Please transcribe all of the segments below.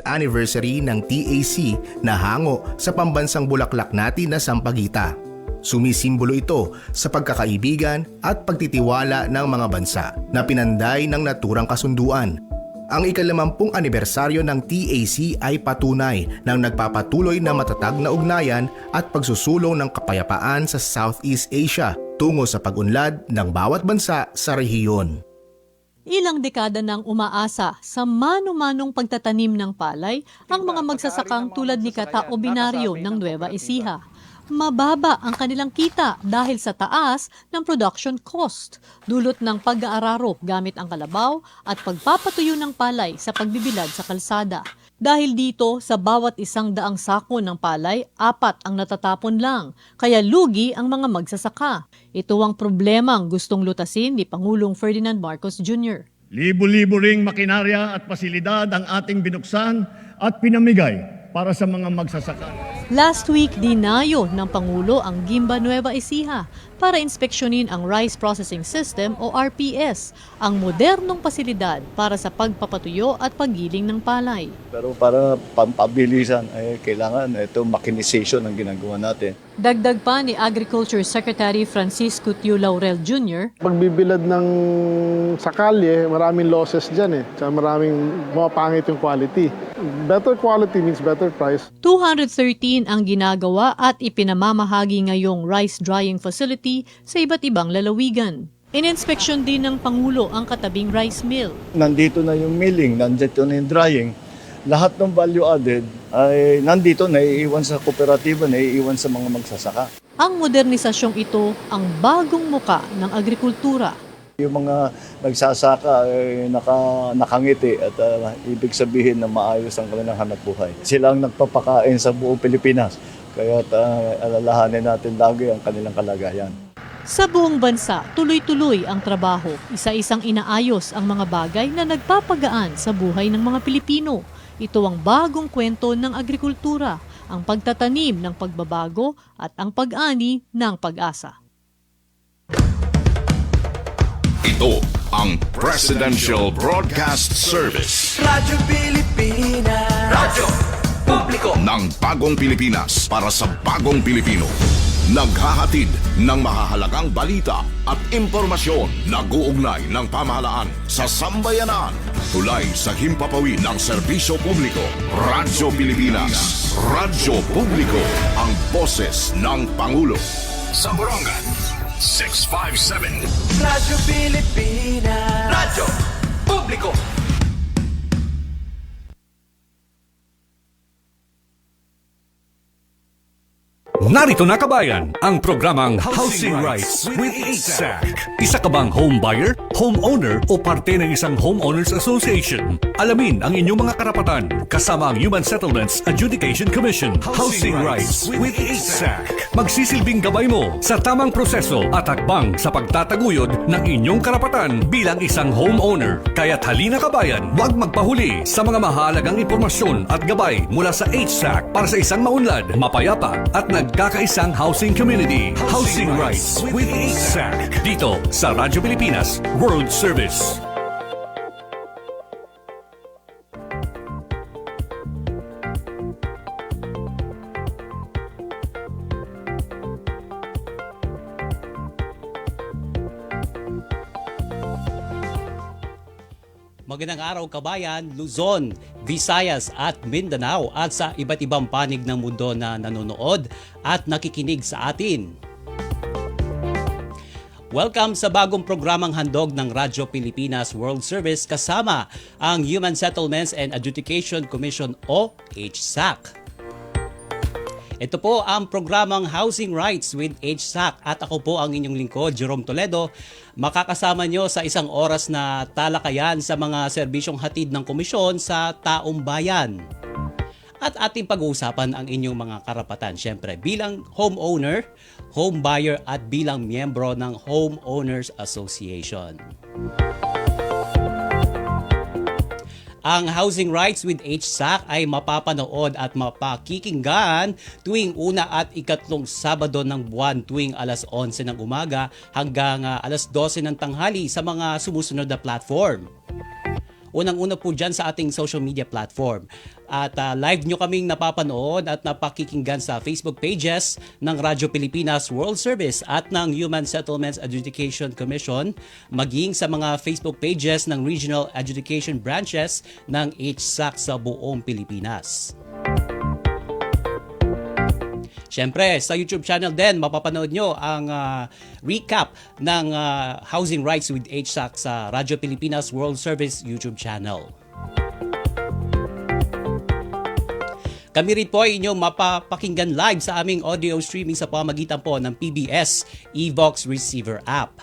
anniversary ng TAC na hango sa pambansang bulaklak natin na Sampaguita. Sumisimbolo ito sa pagkakaibigan at pagtitiwala ng mga bansa na pinanday ng naturang kasunduan. Ang ika-50 anibersaryo ng TAC ay patunay ng nagpapatuloy na matatag na ugnayan at pagsusulong ng kapayapaan sa Southeast Asia tungo sa pag-unlad ng bawat bansa sa rehiyon. Ilang dekada nang umaasa sa mano-manong pagtatanim ng palay ang mga magsasakang tulad ni Katao Binario ng Nueva Ecija. Mababa ang kanilang kita dahil sa taas ng production cost, dulot ng pag-aararo gamit ang kalabaw at pagpapatuyo ng palay sa pagbibilad sa kalsada. Dahil dito, sa bawat 100 sako ng palay, 4 ang natatapon lang, kaya lugi ang mga magsasaka. Ito ang problemang gustong lutasin ni Pangulong Ferdinand Marcos Jr. Libo-libo ring makinarya at pasilidad ang ating binuksan at pinamigay para sa mga magsasaka. Last week, dinayo ng Pangulo ang Gimba Nueva Ecija para inspeksyonin ang Rice Processing System o RPS, ang modernong pasilidad para sa pagpapatuyo at paggiling ng palay. Pero para pampabilisan, kailangan ito mechanization ang ginagawa natin. Dagdag pa ni Agriculture Secretary Francisco Tiu Laurel Jr. Pagbibilad ng sa kalye, maraming losses dyan Tsaka maraming pumapangit yung quality. Better quality means better price. 213 ang ginagawa at ipinamamahagi ngayong rice drying facility sa iba't ibang lalawigan. Ininspeksyon din ng Pangulo ang katabing rice mill. Nandito na yung milling, nandito na yung drying. Lahat ng value added ay nandito, naiiwan sa kooperatiba, naiiwan sa mga magsasaka. Ang modernisasyong ito ang bagong muka ng agrikultura. Yung mga nagsasaka ay nakangiti at ibig sabihin na maayos ang kanilang hanapbuhay. Sila ang nagpapakain sa buong Pilipinas, kaya alalahanin natin lagi ang kanilang kalagayan. Sa buong bansa, tuloy-tuloy ang trabaho. Isa-isang inaayos ang mga bagay na nagpapagaan sa buhay ng mga Pilipino. Ito ang bagong kwento ng agrikultura, ang pagtatanim ng pagbabago at ang pag-ani ng pag-asa. Ito ang Presidential Broadcast Service. Radyo Pilipinas. Radyo Publiko ng bagong Pilipinas para sa bagong Pilipino. Naghahatid ng mahahalagang balita at impormasyon na guugnay ng pamahalaan sa sambayanan. Tulay sa himpapawid ng serbisyo publiko. Radyo Pilipinas. Radyo Publiko. Ang boses ng Pangulo. Sa Borongan, 657. Radyo Pilipinas. Radyo Publiko. Narito na kabayan, ang programang Housing Rights with HSAC. Isa ka bang home buyer, homeowner o parte ng isang homeowners association? Alamin ang inyong mga karapatan kasama ang Human Settlements Adjudication Commission. Housing Rights with HSAC. Magsisilbing gabay mo sa tamang proseso at hakbang sa pagtataguyod ng inyong karapatan bilang isang homeowner. Kaya't halina kabayan, huwag magpahuli sa mga mahalagang impormasyon at gabay mula sa HSAC para sa isang maunlad, mapayapa at nagkakaisang housing community. Housing Rights with HSAC. Dito sa Radyo Pilipinas World Service. Magandang araw kabayan, Luzon, Visayas at Mindanao at sa iba't ibang panig ng mundo na nanonood at nakikinig sa atin. Welcome sa bagong programang handog ng Radyo Pilipinas World Service kasama ang Human Settlements and Adjudication Commission o HSAC. Ito po ang programang Housing Rights with HSAC at ako po ang inyong lingkod, Jerome Toledo. Makakasama nyo sa isang oras na talakayan sa mga serbisyong hatid ng komisyon sa taong bayan. At ating pag-uusapan ang inyong mga karapatan, syempre bilang homeowner, home buyer at bilang miyembro ng Homeowners Association. Ang Housing Rights with HSAC ay mapapanood at mapakikinggan tuwing una at ikatlong Sabado ng buwan tuwing alas 11 ng umaga hanggang alas 12 ng tanghali sa mga sumusunod na platform. Unang-una po dyan sa ating social media platform. At live nyo kaming napapanood at napakikinggan sa Facebook pages ng Radyo Pilipinas World Service at ng Human Settlements Adjudication Commission, maging sa mga Facebook pages ng Regional Adjudication Branches ng HSAC sa buong Pilipinas. Siyempre, sa YouTube channel din, mapapanood nyo ang recap ng Housing Rights with HSAC sa Radyo Pilipinas World Service YouTube channel. Kami rin po ay inyong mapapakinggan live sa aming audio streaming sa pamamagitan po ng PBS Evox Receiver app.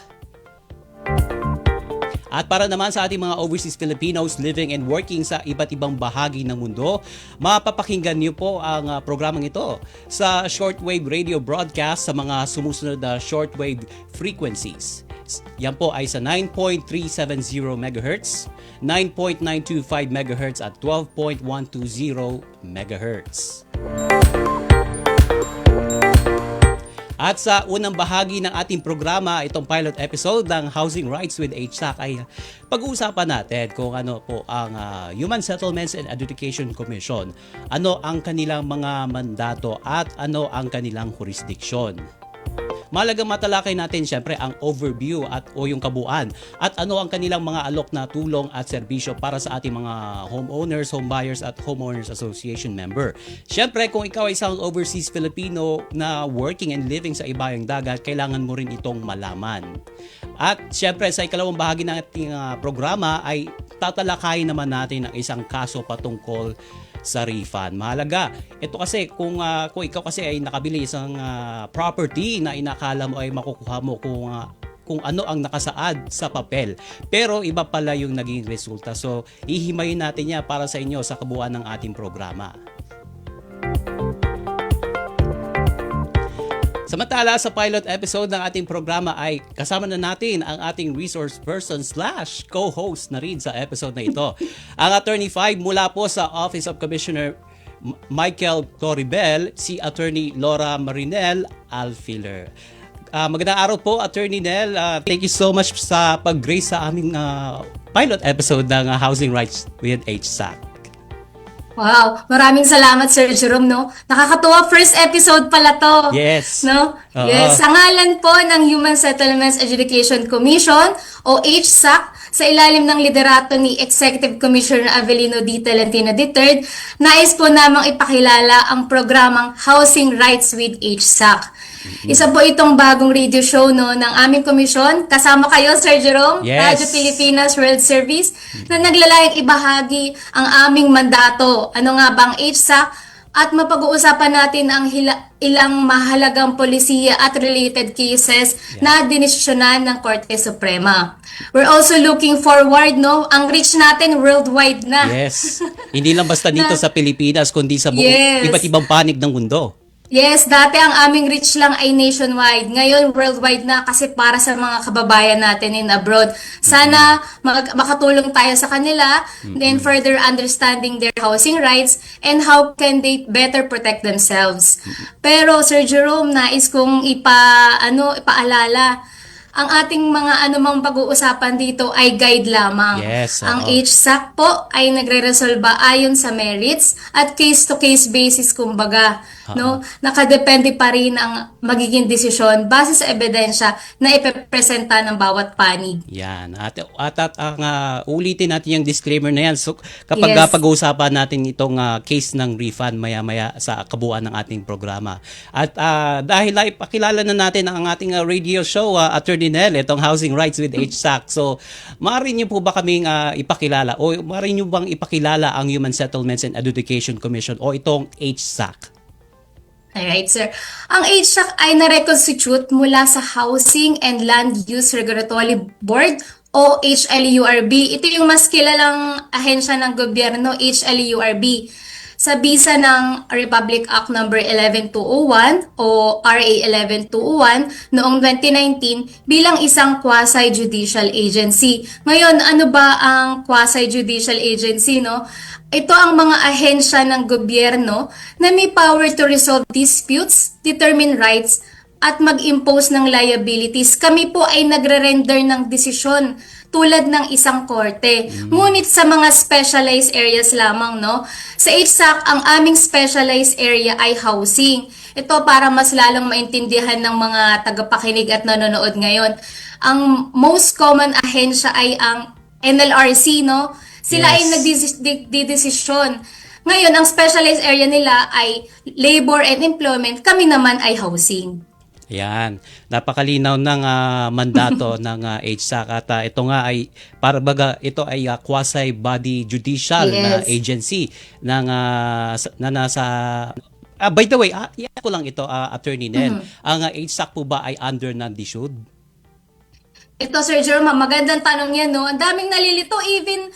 At para naman sa ating mga overseas Filipinos living and working sa iba't ibang bahagi ng mundo, mapapakinggan niyo po ang programang ito sa shortwave radio broadcast sa mga sumusunod na shortwave frequencies. Yan po ay sa 9.370 MHz, 9.925 MHz at 12.120 MHz. At sa unang bahagi ng ating programa, itong pilot episode ng Housing Rights with HSAC ay pag-uusapan natin kung ano po ang Human Settlements and Adjudication Commission, ano ang kanilang mga mandato at ano ang kanilang jurisdiction. Mahalagang matalakay natin siyempre ang overview o yung kabuuan at ano ang kanilang mga alok na tulong at serbisyo para sa ating mga homeowners, homebuyers at homeowners association member. Siyempre kung ikaw ay isang overseas Filipino na working and living sa ibayang dagat, kailangan mo rin itong malaman. At siyempre sa ikalawang bahagi ng ating programa ay tatalakayin naman natin ang isang kaso patungkol sa refund. Mahalaga. Ito kasi kung ikaw kasi ay nakabili isang property na inakala mo ay makukuha mo kung ano ang nakasaad sa papel. Pero iba pala yung naging resulta. So, ihimayin natin niya para sa inyo sa kabuuan ng ating programa. Samantala, sa pilot episode ng ating programa ay kasama na natin ang ating resource person / co-host na rin sa episode na ito. Ang Attorney 5 mula po sa Office of Commissioner Michael Toribel, si Attorney Laura Marinel Alfiler. Magandang araw po, Attorney Nel. Thank you so much sa pag-grace sa aming pilot episode ng Housing Rights with HSAC. Wow, maraming salamat Sir Jerome, no? Nakakatuwa, first episode pala to. Yes. No? Yes, sa ngalan po ng Human Settlements Adjudication Commission o HSAC, sa ilalim ng liderato ni Executive Commissioner Avelino D. Tolentino III, nais po namang ipakilala ang programang Housing Rights with HSAC. Isa po itong bagong radio show ng aming komisyon. Kasama kayo, Sir Jerome, yes. Radyo Pilipinas World Service, na naglalayang ibahagi ang aming mandato. Ano nga bang HSAC? At mapag-uusapan natin ang ilang mahalagang polisiya at related cases na dinisyonan ng Korte Suprema. We're also looking forward, no? Ang reach natin worldwide na. Yes. Hindi lang basta dito sa Pilipinas, kundi sa buong iba't ibang panig ng mundo. Yes, dati ang aming reach lang ay nationwide. Ngayon, worldwide na kasi para sa mga kababayan natin in abroad. Sana makatulong tayo sa kanila in further understanding their housing rights and how can they better protect themselves. Pero Sir Jerome, nais kong ipaalala, ang ating mga anumang pag-uusapan dito ay guide lamang. Yes, ang HSAC po ay nagre-resolba ayon sa merits at case-to-case basis kumbaga. No, nakadepende pa rin ang magiging desisyon base sa ebidensya na ipepresenta ng bawat panig. Yan. At ang ulitin natin yung disclaimer na yan. So, kapag pag-uusapan natin itong case ng refund maya-maya sa kabuuan ng ating programa. At dahil ipakilala na natin ang ating radio show, Attorney Nel, itong Housing Rights with HSAC. So, maaari niyo po ba kaming ipakilala o maaari niyo bang ipakilala ang Human Settlements and Adjudication Commission o itong HSAC? Alright, sir. Ang HSAC ay na-reconstitute mula sa Housing and Land Use Regulatory Board o HLURB. Ito yung mas kilalang ahensya ng gobyerno, HLURB. Sa bisa ng Republic Act No. 11201 o RA 11201 noong 2019 bilang isang quasi-judicial agency. Ngayon, ano ba ang quasi-judicial agency, no? Ito ang mga ahensya ng gobyerno na may power to resolve disputes, determine rights, at mag-impose ng liabilities. Kami po ay nagre-render ng desisyon tulad ng isang korte. Ngunit sa mga specialized areas lamang, no? Sa HSAC, ang aming specialized area ay housing. Ito para mas lalong maintindihan ng mga tagapakinig at nanonood ngayon. Ang most common ahensya ay ang NLRC, no? Sila ay nagdidesisyon. Ngayon, ang specialized area nila ay labor and employment. Kami naman ay housing. Yan. Napakalinaw ng mandato ng HSAC at ito nga ay para baga ito ay quasi-body judicial na agency ng na nasa by the way, iyan ko lang ito, Attorney Nel. Ang HSAC po ba ay under ng DSUD? Ito, Sir Jerome, magandang tanong yan, no? Ang daming nalilito, even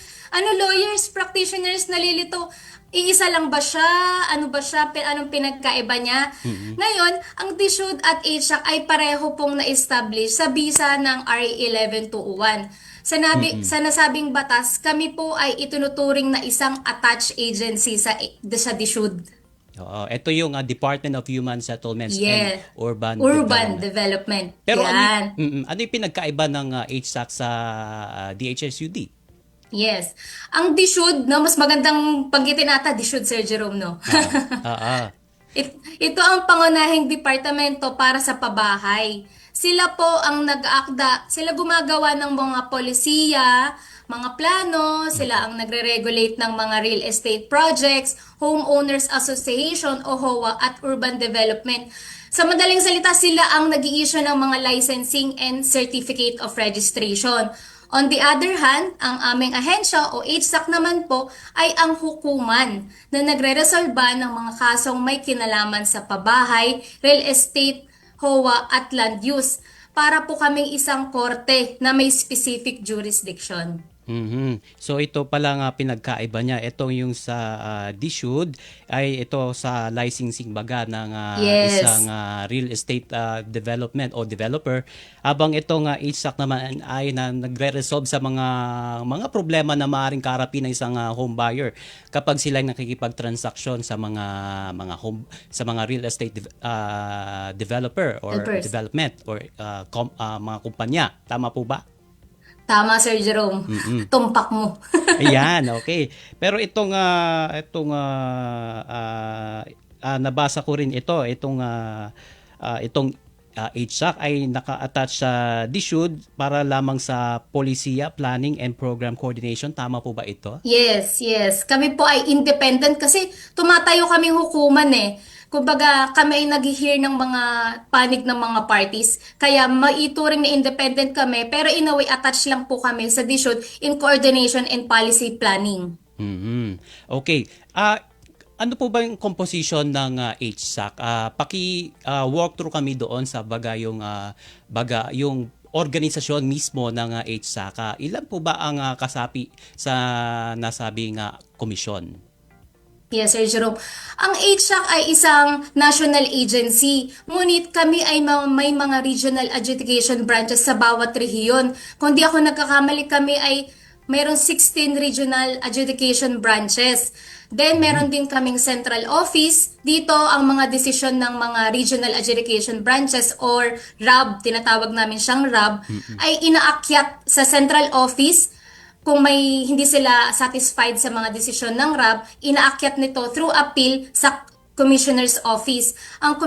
lawyers, practitioners nalilito. Iisa lang ba siya? Ano ba siya? Anong pinagkaiba niya? Ngayon, ang DSUD at HSAC ay pareho pong na-establish sa bisa ng RA 11201. Sa nasabing batas, kami po ay itunuturing na isang attached agency sa DSUD. Oo, ito yung Department of Human Settlements and Urban Development. Pero yan. ano yung pinagkaiba ng HSAC sa DHSUD? Yes. Ang DSUD, no, mas magandang panggitin ata DSUD, Sir Jerome, no? Ito ang pangunahing departamento para sa pabahay. Sila po ang nag-aakda, sila gumagawa ng mga polisiya, mga plano, sila ang nagre-regulate ng mga real estate projects, Homeowners Association o HOA at Urban Development. Sa madaling salita, sila ang nag-i-issue ng mga licensing and certificate of registration. On the other hand, ang aming ahensya o HSAC naman po ay ang hukuman na nagre-resolba ng mga kasong may kinalaman sa pabahay, real estate, HOA at land use para po kaming isang korte na may specific jurisdiction. So ito pala nga pinagkaiba niya. Itong yung sa DSUD ay ito sa licensing baga ng isang real estate development o developer. Habang itong HSAC naman ay nagre-resolve sa mga problema na maaaring kaharapin ng isang home buyer kapag sila nakikipagtransaksyon sa mga real estate developer or development or mga kumpanya. Tama po ba? Tama, Sir Jerome. Tumpak mo. Ayan, okay. Pero itong nabasa ko rin itong HSAC ay naka-attach sa DSUD para lamang sa Polisiya, Planning and Program Coordination. Tama po ba ito? Yes. Kami po ay independent kasi tumatayo kaming hukuman eh. Kumbaga, kami ay nag-hear ng mga panig ng mga parties. Kaya maituring na independent kami, pero in a way, attached lang po kami sa DSUD in coordination and policy planning. Okay. Ano po ba yung composition ng HSAC? Paki-walk through kami doon sa yung organisasyon mismo ng HSAC. Ilan po ba ang kasapi sa nasabing komisyon? Yes, Sir Jerome. Ang HSAC ay isang national agency, ngunit kami ay may mga regional adjudication branches sa bawat rehiyon. Kung di ako nagkakamali, kami ay mayroong 16 regional adjudication branches. Then, meron din kaming central office. Dito, ang mga desisyon ng mga regional adjudication branches or RAB, tinatawag namin siyang RAB, ay inaakyat sa central office. Kung may hindi sila satisfied sa mga desisyon ng RAB, inaakyat nito through appeal sa Commissioner's Office. Ang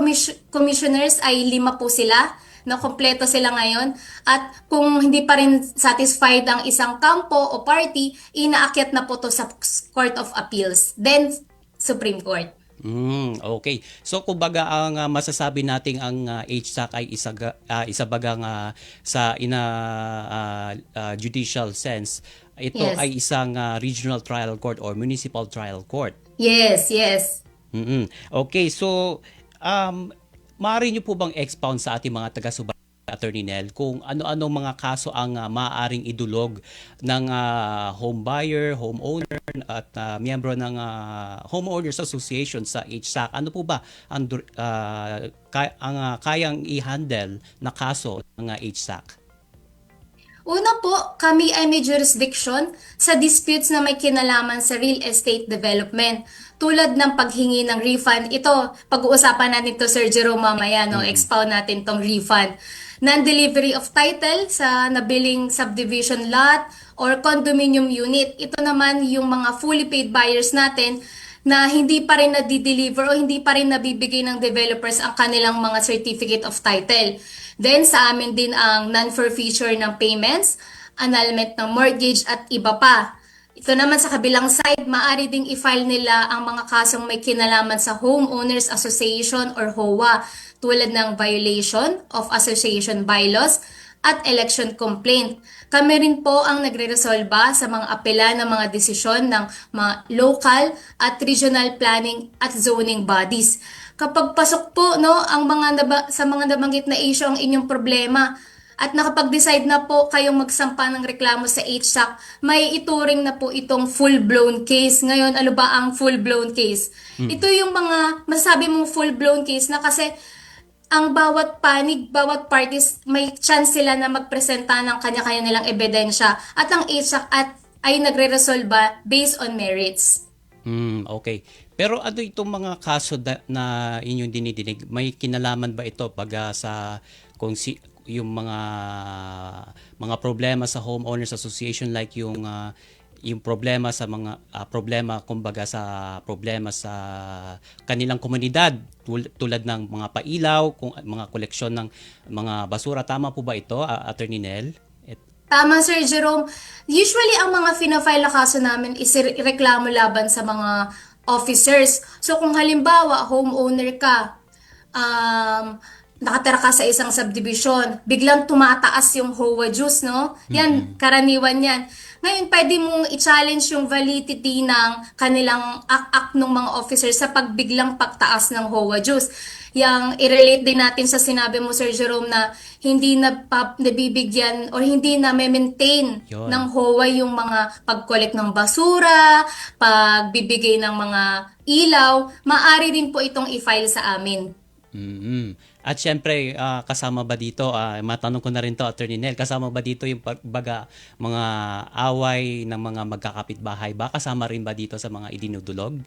commissioners ay 5 po sila, na kompleto sila ngayon. At kung hindi pa rin satisfied ang isang kampo o party, inaakyat na po to sa Court of Appeals, then Supreme Court. Okay. So kumbaga ang masasabi nating ang HSAC ay isa bagang sa judicial sense. Ito ay isang regional trial court or municipal trial court. Yes. Okay, so maaari niyo po bang expound sa ating mga taga-subaybay, Attorney Nel, kung ano-ano mga kaso ang maaaring idulog ng home buyer, homeowner at miyembro ng Homeowners Association sa HSAC? Ano po ba ang kayang i-handle na kaso ng HSAC? Una po, kami ay may jurisdiction sa disputes na may kinalaman sa real estate development. Tulad ng paghingi ng refund. Ito, pag-uusapan natin to Sir Jerome mamaya, no? Expound natin tong refund. Non-delivery of title sa nabiling subdivision lot or condominium unit. Ito naman yung mga fully paid buyers natin na hindi pa rin nadi-deliver o hindi pa rin nabibigay ng developers ang kanilang mga certificate of title. Then sa amin din ang non-forfeiture ng payments, annulment ng mortgage at iba pa. Ito naman sa kabilang side, maaari ding i-file nila ang mga kasong may kinalaman sa Homeowners Association or HOA tulad ng violation of association bylaws at election complaint. Kami rin po ang nagre-resolba sa mga apela ng mga desisyon ng mga local at regional planning at zoning bodies. Kapag pasok po ang sa mga nabanggit na issue ang inyong problema at nakapag-decide na po kayong magsampa ng reklamo sa HSAC, may ituring na po itong full-blown case. Ngayon, ano ba ang full-blown case? Ito yung mga masasabi mong full-blown case na kasi ang bawat panig, bawat parties, may chance sila na magpresenta ng kanya-kanya nilang ebidensya at ang HSAC ay nagre-resolba based on merits. Okay. Pero ano itong mga kaso na inyong dinidinig? May kinalaman ba ito sa kung yung mga problema sa homeowners association like yung problema sa mga problema sa kanilang komunidad tulad ng mga pailaw, mga koleksyon ng mga basura, tama po ba ito, Attorney Nel? Tama, Sir Jerome. Usually, ang mga fina-file na kaso namin is reklamo laban sa mga officers. So, kung halimbawa, homeowner ka, nakatira ka sa isang subdivision, biglang tumataas yung HOA dues, no? Yan, karaniwan yan. Ngayon, pwede mong i-challenge yung validity ng kanilang act ng mga officers sa pagbiglang pagtaas ng HOA dues. Yang i-relate din natin sa sinabi mo, Sir Jerome, na hindi nabibigyan or hindi na maintain ng HOA yung mga pag-collect ng basura, pagbibigay ng mga ilaw, maaari rin po itong i-file sa amin. At syempre, kasama ba dito, matanong ko na rin to, Attorney Nel, kasama ba dito yung mga away ng mga magkakapitbahay ba? Kasama rin ba dito sa mga idinudulog?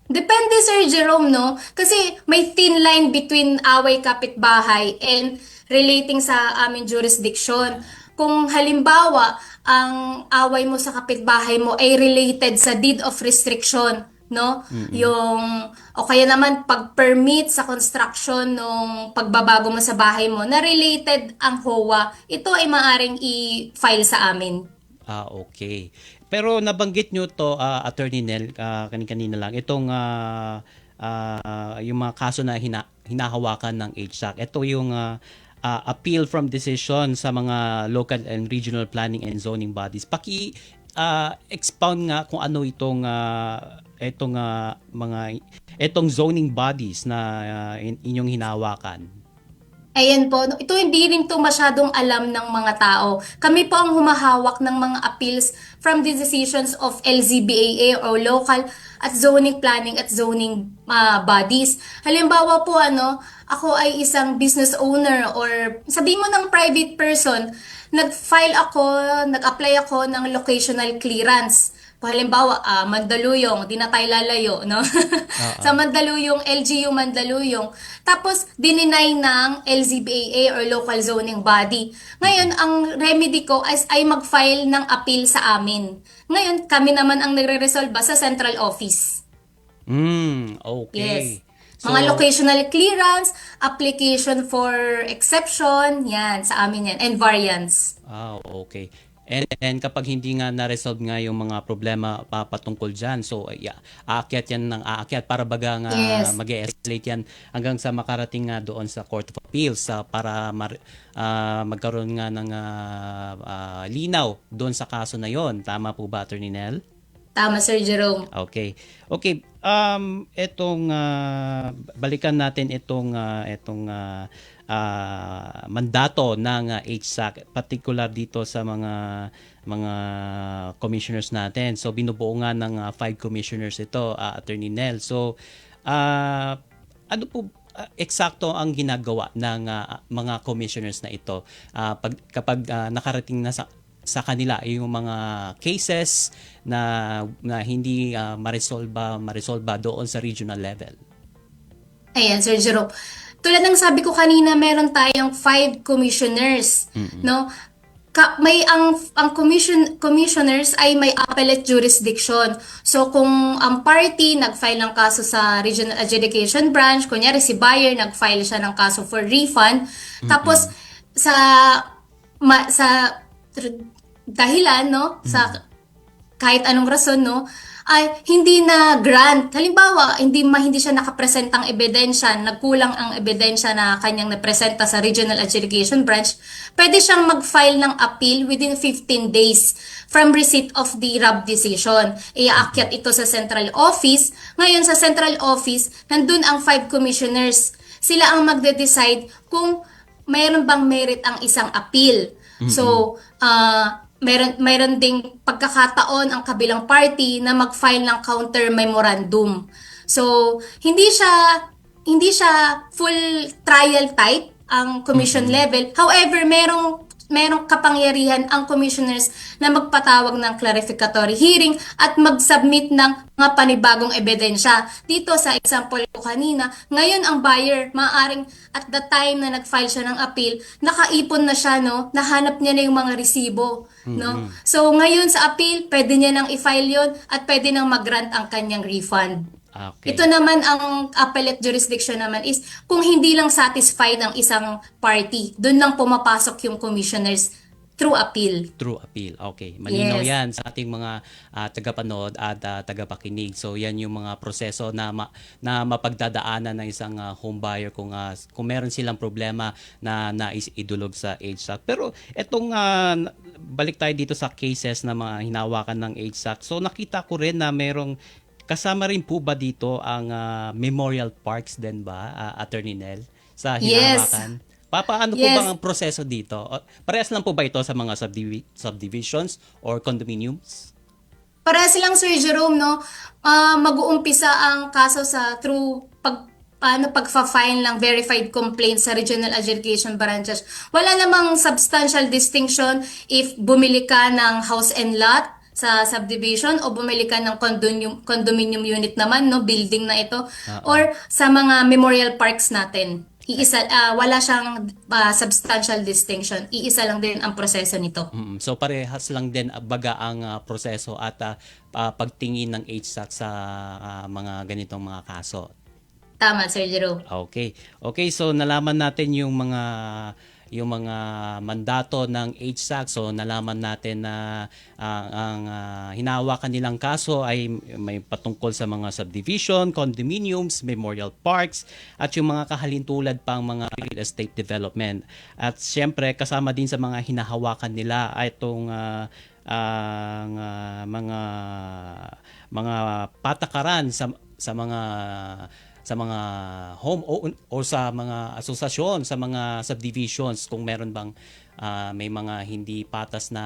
Depende, Sir Jerome, no? Kasi may thin line between away kapitbahay and relating sa aming jurisdiction. Kung halimbawa, ang away mo sa kapitbahay mo ay related sa deed of restriction, no? O kaya naman pag-permit sa construction ng pagbabago mo sa bahay mo na related ang HOA, ito ay maaring i-file sa amin. Okay. Pero nabanggit nyo to, Attorney Nel, kanina lang, itong yung mga kaso na hinahawakan ng HSAC. Ito yung appeal from decision sa mga local and regional planning and zoning bodies. Expound nga kung ano itong zoning bodies na inyong hinahawakan. Ayan po, ito hindi rin to masyadong alam ng mga tao. Kami po ang humahawak ng mga appeals from the decisions of LZBAA or local at zoning planning at zoning bodies. Halimbawa po, ako ay isang business owner or sabihin mo ng private person, nag-apply ako ng locational clearance. Halimbawa, Mandaluyong, di na tayo lalayo, no? Sa Mandaluyong, LGU Mandaluyong. Tapos, dininay ng LZBAA or local zoning body. Ngayon, ang remedy ko ay mag-file ng appeal sa amin. Ngayon, kami naman ang nagre-resolve sa central office. Okay. Yes. Mga locational clearance, application for exception, yan, sa amin yan, and variance. Okay. And kapag hindi nga na-resolve nga yung mga problema patungkol dyan, so aakyat yan ng aakyat para baga nga mag-escalate yan hanggang sa makarating nga doon sa Court of Appeals para magkaroon nga ng linaw doon sa kaso na yon. Tama po ba, Attorney Nel? Tama, Sir Jerome. Okay. Balikan natin itong mandato ng HSAC, particular dito sa mga commissioners natin. So binubuo nga ng 5 commissioners ito, Attorney Nel. So ano po eksakto ang ginagawa ng mga commissioners na ito kapag nakarating na sa kanila yung mga cases na hindi maresolba doon sa regional level? Ayan, Sir Jerome. Tulad ng sabi ko kanina, meron tayong 5 commissioners, no? May ang commissioners ay may appellate jurisdiction. So kung ang party nag-file ng kaso sa Regional Adjudication Branch, kunyari si buyer nag-file siya ng kaso for refund, tapos sa dahilan, no, sa kahit anong rason, no, ay hindi na grant. Halimbawa, hindi siya nakapresentang ebidensya, nagkulang ang ebidensya na kanyang napresenta sa Regional Adjudication Branch, pwede siyang mag-file ng appeal within 15 days from receipt of the RAB decision. Iaakyat ito sa central office. Ngayon sa central office, nandun ang 5 commissioners. Sila ang magde-decide kung mayroon bang merit ang isang appeal. So, mayroon ding pagkakataon ang kabilang party na mag-file ng counter memorandum. So, hindi siya full trial type ang commission level. However, merong kapangyarihan ang commissioners na magpatawag ng clarificatory hearing at mag-submit ng mga panibagong ebidensya. Dito sa example ko kanina, ngayon ang buyer, maaring at the time na nag-file siya ng appeal, nakaipon na siya, no? Nahanap niya na yung mga resibo, no? So ngayon sa appeal, pwede niya nang i-file yon at pwede nang mag-grant ang kanyang refund. Okay. Ito naman ang appellate jurisdiction naman is kung hindi lang satisfied ang isang party, doon lang pumapasok yung commissioners through appeal. Through appeal. Okay. Malinaw Yes. yan sa ating mga tagapanood at tagapakinig. So yan yung mga proseso na mapagdadaanan ng isang home buyer kung meron silang problema na nais idulog sa HSAC. Pero etong balik tayo dito sa cases na mga hinawakan ng HSAC. So nakita ko rin na merong kasama rin po ba dito ang memorial parks din ba, Attorney Nel, sa hinahawakan? Paano po ba ang proseso dito? Parehas lang po ba ito sa mga subdivisions or condominiums? Parehas lang, Sir Jerome, no? Mag-uumpisa ang kaso through pagfa-file ng verified complaint sa regional adjudication branches. Wala namang substantial distinction if bumili ka ng house and lot sa subdivision o bumili ka ng condominium unit naman, no, building na ito, or sa mga memorial parks natin. Wala siyang substantial distinction. Iisa lang din ang proseso nito. So parehas lang din baga ang proseso at pagtingin ng HSAC sa mga ganitong mga kaso. Tama, Sir Jerome. Okay, so nalaman natin yung mga mandato ng HSAC. So nalaman natin na ang hinahawakan nilang kaso ay may patungkol sa mga subdivision, condominiums, memorial parks, at yung mga kahalintulad pang mga real estate development. At syempre kasama din sa mga hinahawakan nila ay itong mga patakaran sa mga home o sa mga asosasyon, sa mga subdivisions, kung meron bang may mga hindi patas na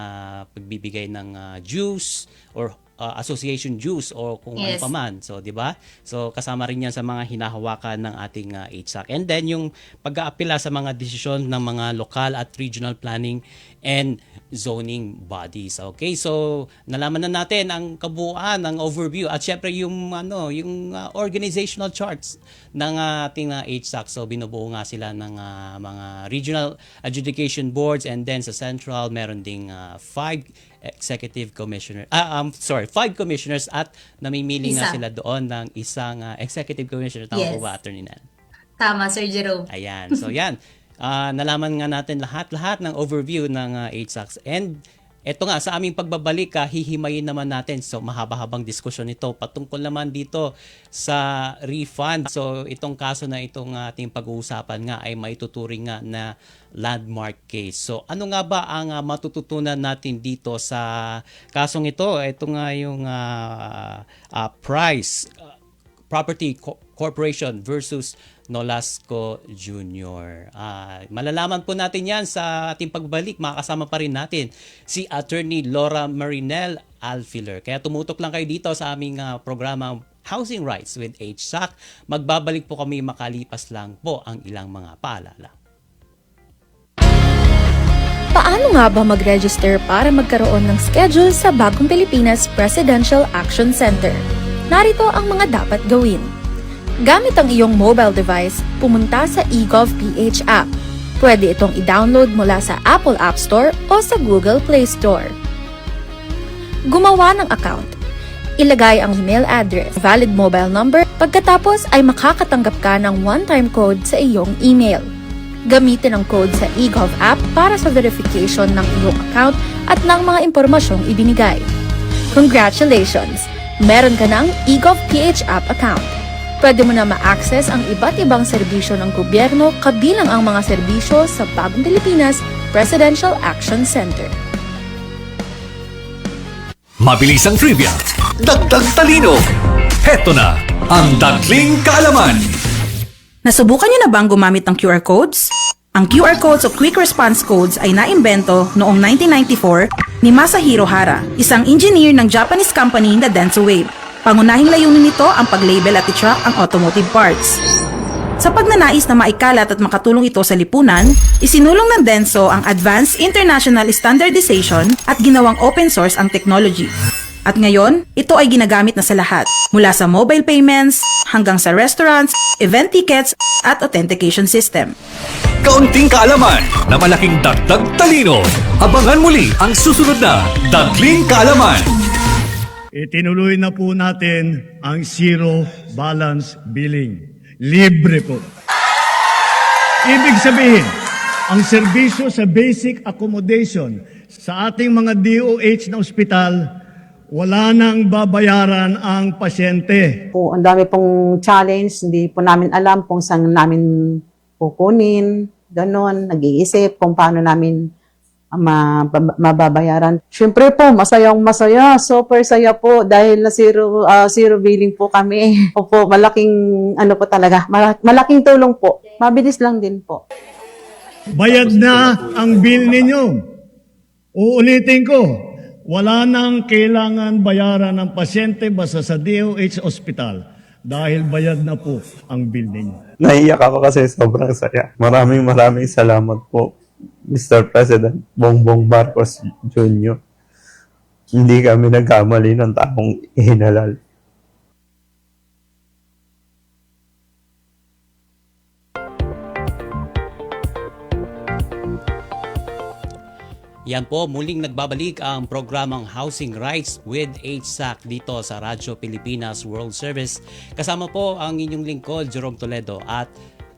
pagbibigay ng dues or association dues o kung ano pa man. So, di ba? So, kasama rin yan sa mga hinahawakan ng ating HSAC. And then, yung pag-aapila sa mga desisyon ng mga local at regional planning and zoning bodies. Okay, so nalaman na natin ang kabuuan, ang overview, at syempre yung organizational charts ng ating HSAC. So binubuo nga sila ng mga regional adjudication boards, and then sa central meron ding 5 commissioners at namimili nga sila doon ng isang executive commissioner. Tama po ba, Attorney Nel? Tama, Sir Jerome. Ayan. So yan. Nalaman nga natin lahat ng overview ng HSAC. And eto nga, sa aming pagbabalik, hihimayin naman natin. So mahaba-habang diskusyon ito patungkol naman dito sa refund. So itong kaso na itong ating pag-uusapan nga ay maituturing nga na landmark case. So ano nga ba ang matututunan natin dito sa kasong ito? Ito nga yung Price Property Corporation versus Nolasco Jr. Malalaman po natin yan sa ating pagbalik. Makakasama pa rin natin si Attorney Laura Marinel Alfiler. Kaya tumutok lang kayo dito sa aming programang Housing Rights with HSAC. Magbabalik po kami makalipas lang po ang ilang mga paalala. Paano nga ba mag-register para magkaroon ng schedule sa Bagong Pilipinas Presidential Action Center? Narito ang mga dapat gawin. Gamit ang iyong mobile device, pumunta sa eGov.ph app. Pwede itong i-download mula sa Apple App Store o sa Google Play Store. Gumawa ng account. Ilagay ang email address, valid mobile number, pagkatapos ay makakatanggap ka ng one-time code sa iyong email. Gamitin ang code sa eGov app para sa verification ng iyong account at ng mga impormasyong ibinigay. Congratulations! Meron ka ng eGov.ph app account. Pwede mo na ma-access ang iba't ibang serbisyo ng gobyerno kabilang ang mga serbisyo sa Bagong Pilipinas Presidential Action Center. Mabilisang trivia, dagdag talino. Heto na ang Dagling Kaalaman. Nasubukan niyo na bang gumamit ng QR codes? Ang QR codes o Quick Response Codes ay naimbento noong 1994 ni Masahiro Hara, isang engineer ng Japanese company na Denso Wave. Pangunahing layunin nito ang pag-label at i-track ang automotive parts. Sa pagnanais na maikalat at makatulong ito sa lipunan, isinulong ng Denso ang Advanced International Standardization at ginawang open source ang technology. At ngayon, ito ay ginagamit na sa lahat, mula sa mobile payments hanggang sa restaurants, event tickets at authentication system. Kaunting kaalaman na malaking dagdag talino. Abangan muli ang susunod na Dagling Kaalaman. Itinuloy na po natin ang zero balance billing. Libre po. Ibig sabihin, ang serbisyo sa basic accommodation sa ating mga DOH na ospital, wala nang babayaran ang pasyente. Po, ang dami pong challenge, hindi po namin alam kung saan namin kukunin, ganon, nag-iisip kung paano namin mababayaran. Siyempre po, masaya, super saya po dahil na zero billing po kami. Opo, malaking ano po talaga, malaking tulong po. Mabilis lang din po. Bayad na ang bill ninyo. Uulitin ko, wala nang kailangan bayaran ng pasyente basta sa DOH Hospital dahil bayad na po ang bill ninyo. Naiyak ako kasi sobrang saya. Maraming salamat po, Mr. President Bongbong Marcos Jr. Hindi kami nagkamali ng taong ihinalal. Yan po, muling nagbabalik ang programang Housing Rights with HSAC dito sa Radyo Pilipinas World Service. Kasama po ang inyong lingkod, Jerome Toledo. At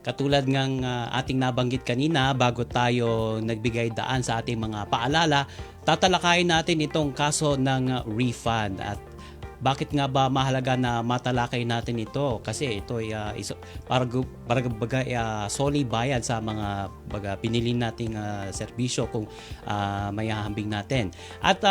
katulad ng ating nabanggit kanina, bago tayo nagbigay daan sa ating mga paalala, tatalakayin natin itong kaso ng refund. At bakit nga ba mahalaga na matalakay natin ito? Kasi ito ay solid bayad sa mga pinili nating serbisyo kung may hahambing natin. At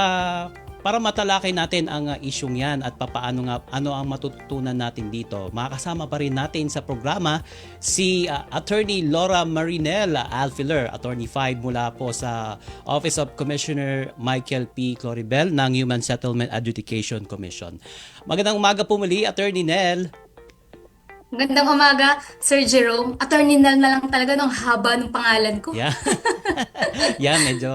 para matalakay natin ang isyong yan at papaano nga ano ang matututunan natin dito, makakasama pa rin natin sa programa si Attorney Laura Marinel Alfiler, Attorney 5 mula po sa Office of Commissioner Michael P. Cloribel ng Human Settlement Adjudication Commission. Magandang umaga po muli, Attorney Nel. Magandang umaga, Sir Jerome. Attorney Nel na lang talaga nung haba ng pangalan ko. Yeah. Yan, medyo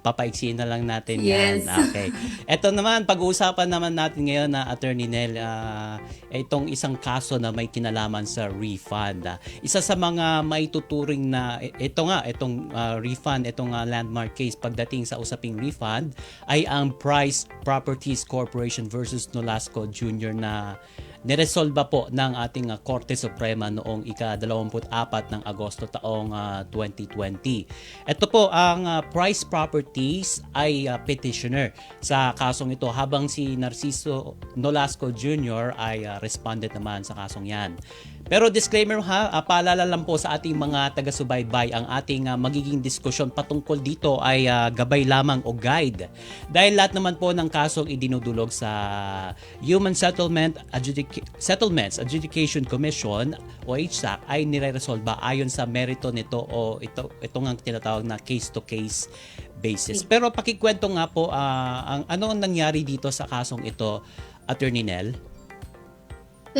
papaiksiin na lang natin yes. Yan. Okay. Ito naman, pag-uusapan naman natin ngayon na Attorney Nel, itong isang kaso na may kinalaman sa refund. Isa sa mga maituturing na, itong refund, itong landmark case pagdating sa usaping refund, ay ang Price Properties Corporation versus Nolasco Jr. na niresolba po ng ating Korte Suprema noong ika-24 ng Agosto taong 2020. Ito po ang Price Properties ay petitioner sa kasong ito habang si Narciso Nolasco Jr. ay respondent naman sa kasong yan. Pero disclaimer paalala lang po sa ating mga taga-subaybay, ang ating magiging diskusyon patungkol dito ay gabay lamang o guide. Dahil lahat naman po ng kasong idinudulog sa Human Settlements Adjudication Commission o HSAC ay nire-resolba ayon sa merito nito o ito nga tinatawag na case-to-case basis. Pero pakikwento nga po ano ang nangyari dito sa kasong ito, Attorney Nel?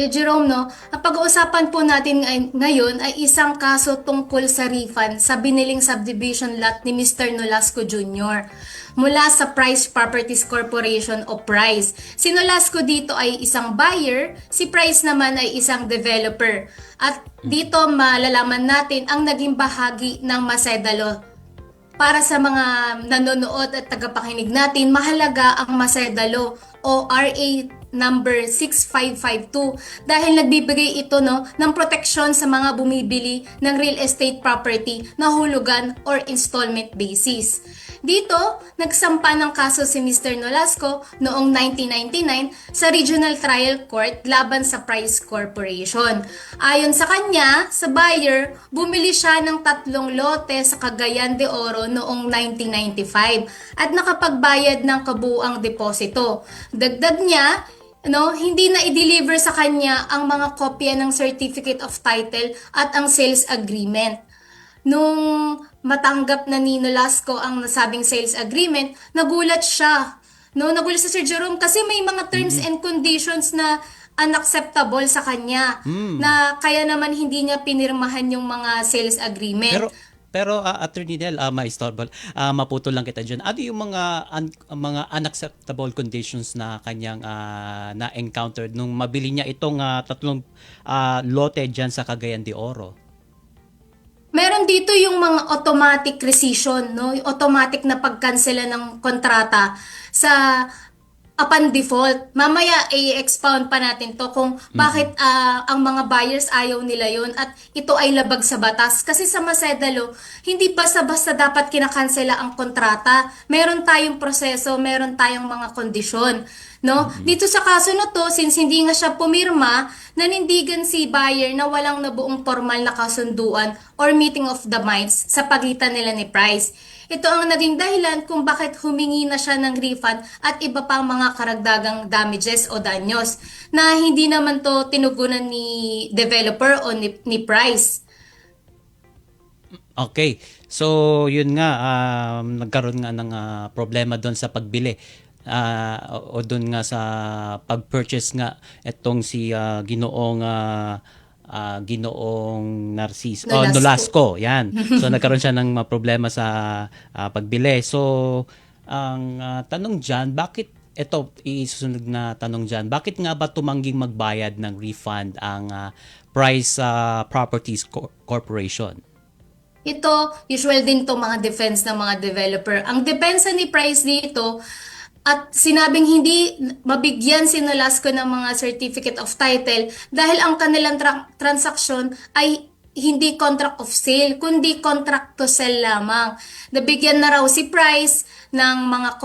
Jerome, no, ang pag-uusapan po natin ngayon ay isang kaso tungkol sa refund sa biniling subdivision lot ni Mr. Nolasco Jr. mula sa Price Properties Corporation o Price. Si Nolasco dito ay isang buyer, si Price naman ay isang developer. At dito malalaman natin ang naging bahagi ng Macedalo. Para sa mga nanonood at tagapakinig natin, mahalaga ang Macedalo o RA number 6552 dahil nagbibigay ito ng proteksyon sa mga bumibili ng real estate property na hulugan or installment basis. Dito, nagsampa ng kaso si Mr. Nolasco noong 1999 sa Regional Trial Court laban sa Price Corporation. Ayon sa kanya, sa buyer, bumili siya ng 3 lote sa Cagayan de Oro noong 1995 at nakapagbayad ng kabuuang deposito. Dagdag niya, hindi na i-deliver sa kanya ang mga kopya ng Certificate of Title at ang sales agreement. Nung matanggap na ni Nolasco ang nasabing sales agreement, nagulat siya. Nagulat si Sir Jerome kasi may mga terms and conditions na unacceptable sa kanya na kaya naman hindi niya pinirmahan yung mga sales agreement. Pero Attorney Nel, maputol lang kita dyan. Ano yung mga unacceptable conditions na kanyang na-encountered nung mabili niya itong 3 lote dyan sa Cagayan de Oro? Meron dito yung mga automatic rescission, yung automatic na pagkansela ng kontrata sa upon default. Mamaya i-expound pa natin to kung bakit ang mga buyers ayaw nila yon at ito ay labag sa batas. Kasi sa Macedalo, hindi basta-basta dapat kinakansela ang kontrata. Meron tayong proseso, meron tayong mga kondisyon. Dito sa kaso na to, since hindi nga siya pumirma, nanindigan si buyer na walang nabuong formal na kasunduan or meeting of the minds sa pagitan nila ni Price. Ito ang naging dahilan kung bakit humingi na siya ng refund at iba pang mga karagdagang damages o danyos na hindi naman to tinugunan ni developer o ni Price. Okay. So, yun nga, nagkaroon nga ng problema doon sa pagbili. O doon nga sa pag-purchase nga itong si Ginoong Narciso Nolasco, yan. So nagkaroon siya ng problema sa pagbili. So ang tanong diyan, bakit ito isusunod na tanong diyan, bakit nga ba tumangging magbayad ng refund ang Price Properties Corporation? Ito, usual din to mga defense ng mga developer. Ang depensa ni Price dito, at sinabing hindi mabigyan si Nolasco ng mga certificate of title dahil ang kanilang transaksyon ay hindi contract of sale, kundi contract to sell lamang. Nabigyan na raw si Price ng mga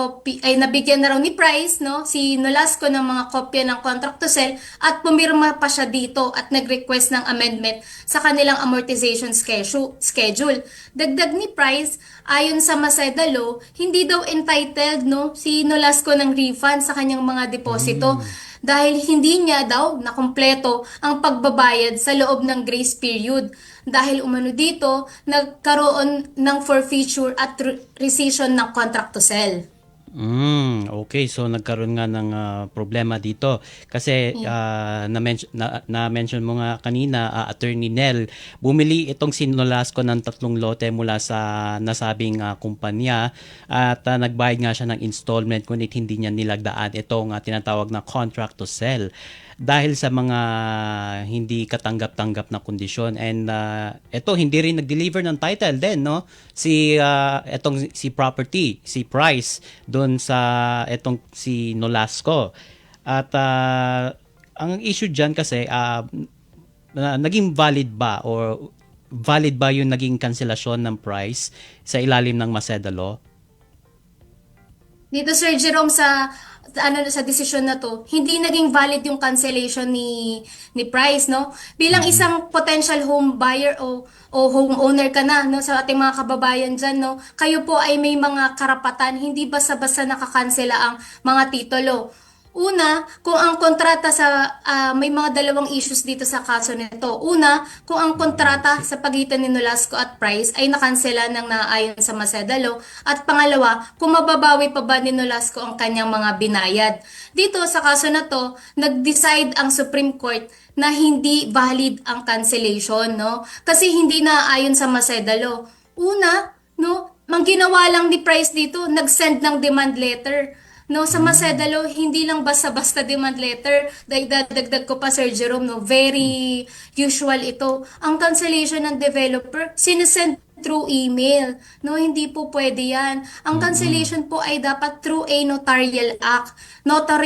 nabigyan na raw ni Price, si Nolasco ng mga kopya ng contract to sell at pumirma pa siya dito at nag-request ng amendment sa kanilang amortization schedule. Dagdag ni Price, ayon sa Macedalo, hindi daw entitled si Nolasco ng refund sa kanyang mga deposito dahil hindi niya daw nakumpleto ang pagbabayad sa loob ng grace period. Dahil umano dito, nagkaroon ng forfeiture at rescission ng contract to sell. Okay, so nagkaroon nga ng problema dito kasi na-mention mo nga kanina, Attorney Nel, bumili itong si Nolasco ng 3 lote mula sa nasabing kumpanya at nagbayad nga siya ng installment ngunit hindi niya nilagdaan itong tinatawag na contract to sell dahil sa mga hindi katanggap-tanggap na kondisyon. And ito hindi rin nag-deliver ng title din, si property, si Price doon sa etong si Nolasco. At ang issue diyan kasi naging valid ba yung naging kanselasyon ng Price sa ilalim ng Macedalo? Dito Sir Jerome sa desisyon na to, hindi naging valid yung cancellation ni Price, Bilang isang potential home buyer o homeowner ka na, sa ating mga kababayan dyan, kayo po ay may mga karapatan, hindi basta-basta nakakansela ang mga titulo. Una, kung ang kontrata sa may mga dalawang issues dito sa kaso nito. Una, kung ang kontrata sa pagitan ni Nolasco at Price ay nakansela ng naayon sa Maceda Law. At pangalawa, kung mababawi pa ba ni Nolasco ang kanyang mga binayad. Dito sa kaso na to, nag-decide ang Supreme Court na hindi valid ang cancellation, no? Kasi hindi naayon sa Maceda Law. Una, no, ang ginawa lang ni Price dito, nag-send ng demand letter. No, sa Maceda Law, hindi lang basta-basta demand letter. Dagdag ko pa, Sir Jerome, no, very usual ito. Ang cancellation ng developer, sinesend through email. No, hindi po pwede yan. Ang cancellation po ay dapat through a notarial act.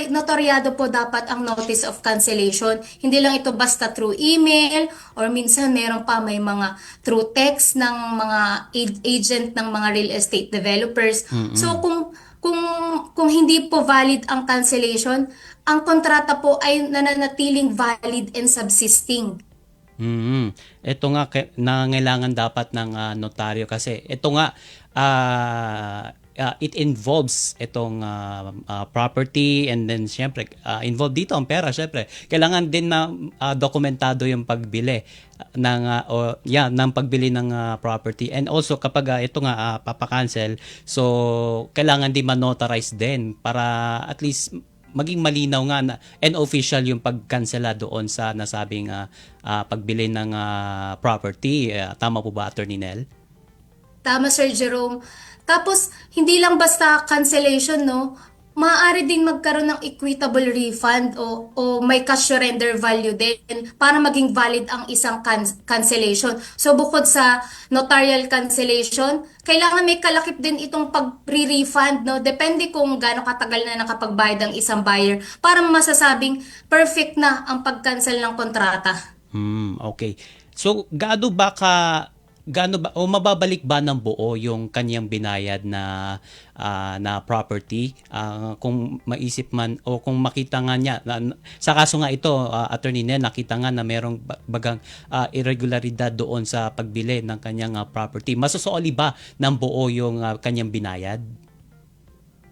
Notaryado po dapat ang notice of cancellation. Hindi lang ito basta through email or minsan meron pa may mga through text ng mga agent ng mga real estate developers. So kung hindi po valid ang cancellation, ang kontrata po ay nananatiling valid and subsisting. Ito nga nangailangan dapat ng notaryo kasi ito nga it involves itong property and then syempre involved dito ang pera syempre. Kailangan din na dokumentado yung pagbili ng pagbili ng property and also kapag ito nga papakancel so kailangan din manotarize din para at least maging malinaw nga na and official yung pagkansela doon sa nasabing pagbili ng property. Tama po ba, Attorney Nel? Tama, Sir Jerome. Tapos, hindi lang basta cancellation, no? Maaari din magkaroon ng equitable refund o may cash surrender value din para maging valid ang isang cancellation. So bukod sa notarial cancellation, kailangan may kalakip din itong pag-refund, no? Depende kung gaano katagal na nakapagbayad ang isang buyer para masasabing perfect na ang pag-cancel ng kontrata. Okay. So gaano ba o mababalik ba ng buo yung kanyang binayad na property kung maisip man o kung makita nga niya sa kaso nga ito Attorney Nel nakita nga na merong bagang irregularidad doon sa pagbili ng kanyang property, masusuoli ba ng buo yung kanyang binayad?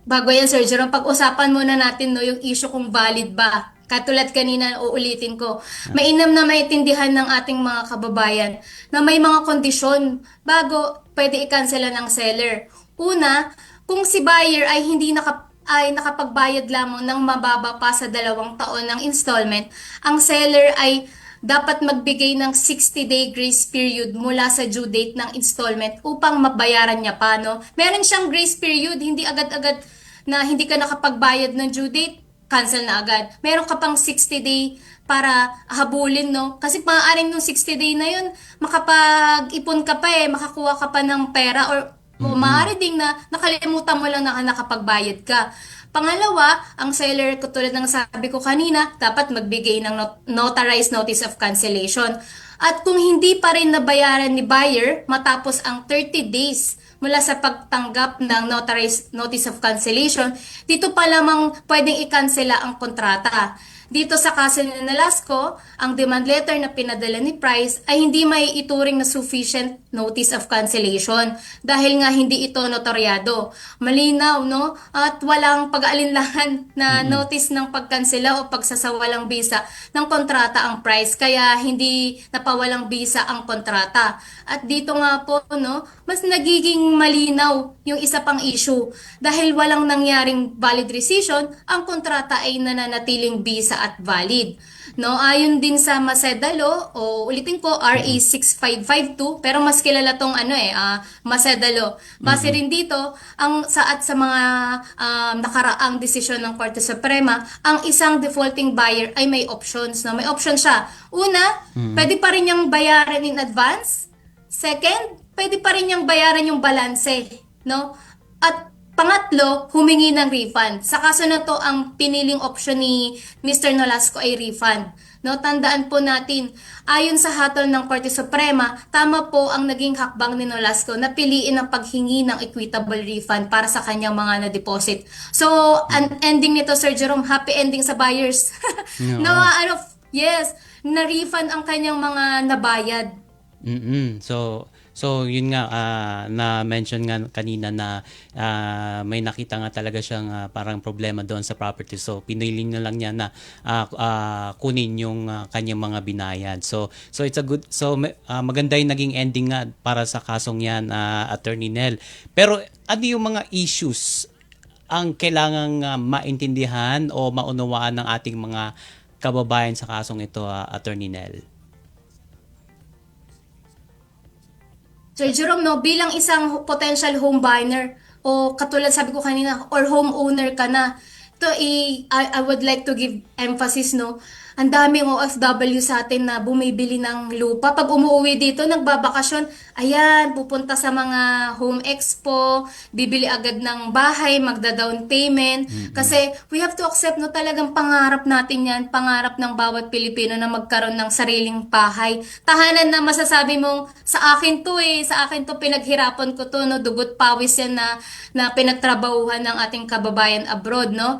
Bago yan, Sir Jerome, pag-usapan muna natin, no, yung issue kung valid ba. Katulad kanina, uulitin ko. Mainam na maintindihan ng ating mga kababayan na may mga kondisyon bago pwede i-cancela ng seller. Una, kung si buyer ay hindi nakapagbayad lamang ng mababa pa sa 2 taon ng installment, ang seller ay dapat magbigay ng 60-day grace period mula sa due date ng installment upang mabayaran niya pa, no? Meron siyang grace period, hindi agad-agad na hindi ka nakapagbayad ng due date, cancel na agad. Meron ka pang 60-day para habulin, no? Kasi maaaring nung 60-day na yun, makapag-ipon ka pa makakuha ka pa ng pera or maaari ding na nakalimutan mo lang na nakapagbayad ka. Pangalawa, ang seller, tulad ng sabi ko kanina, dapat magbigay ng notarized notice of cancellation. At kung hindi pa rin nabayaran ni buyer matapos ang 30 days mula sa pagtanggap ng notarized notice of cancellation, dito pa lamang pwedeng i-cancela ang kontrata. Dito sa kaso ni Nolasco, ang demand letter na pinadala ni Price ay hindi may ituring na sufficient notice of cancellation dahil nga hindi ito notaryado. Malinaw, no? At walang pag-aalinlangan na notice ng pagkansela o pagsasawalang bisa ng kontrata ang Price kaya hindi napawalang bisa ang kontrata. At dito nga po, no, mas nagiging malinaw yung isa pang issue dahil walang nangyaring valid rescission, ang kontrata ay nananatiling bisa at valid. No, ayon din sa Maceda Law o ulitin ko RA 6552 pero mas kilala tong Maceda Law. Base rin dito ang sa mga nakaraang desisyon ng Korte Suprema, ang isang defaulting buyer ay may options, no? May option siya. Una, pwede pa rin niyang bayaran in advance. Second, pwede pa rin niyang bayaran yung balanse, no? At pangatlo, humingi ng refund. Sa kaso na to, ang piniling option ni Mr. Nolasco ay refund. No, tandaan po natin, ayon sa hatol ng Korte Suprema, tama po ang naging hakbang ni Nolasco na piliin ang paghingi ng equitable refund para sa kanyang mga na-deposit. So, ang ending nito, Sir Jerome, happy ending sa buyers. Yes, na-refund ang kanyang mga nabayad. So So yun nga na-mention nga kanina na may nakita nga talaga siyang parang problema doon sa property. So pinili na lang niya na kunin yung kanyang mga binayad. So it's a good maganda yung naging ending nga para sa kasong yan, Attorney Nel. Pero ano yung mga issues ang kailangang maintindihan o maunawaan ng ating mga kababayan sa kasong ito, Attorney Nel? Sir Jerome, no, bilang isang potential home buyer o katulad sabi ko kanina, or homeowner ka na, I would like to give emphasis, no, ang daming OFW sa atin na bumibili ng lupa. Pag umuwi dito, nagbabakasyon, ayan, pupunta sa mga home expo, bibili agad ng bahay, magda-down payment. Kasi we have to accept, no, talagang pangarap natin yan, pangarap ng bawat Pilipino na magkaroon ng sariling bahay. Tahanan na masasabi mong, sa akin to pinaghirapan ko to, no, dugot pawis yan na pinagtrabahuhan ng ating kababayan abroad, no.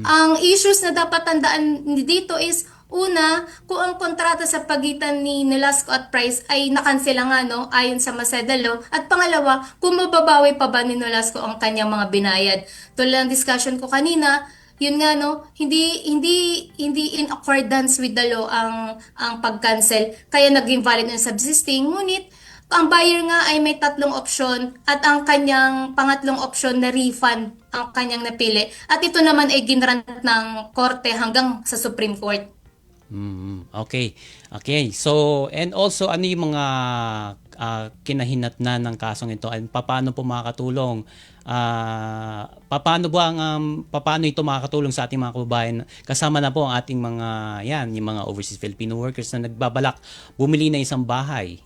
Ang issues na dapat tandaan dito is, una, kung ang kontrata sa pagitan ni Nolasco at Price ay nakansela nga, no, ayon sa Maseda Law. At pangalawa, kung mababawi pa ba ni Nolasco ang kanyang mga binayad. Tulad ng discussion ko kanina, yun nga, no, hindi in accordance with the law ang pag-cancel. Kaya naging valid ng subsisting. Ngunit, ang buyer nga ay may 3 opsyon at ang kanyang pangatlong opsyon na refund ang kanyang napili. At ito naman ay ginrant ng korte hanggang sa Supreme Court. Okay. So, and also, ano yung mga kinahinatnan ng kasong ito? And paano po makakatulong? Paano ito makakatulong sa ating mga kababayan? Kasama na po ang ating yung mga overseas Filipino workers na nagbabalak bumili na isang bahay.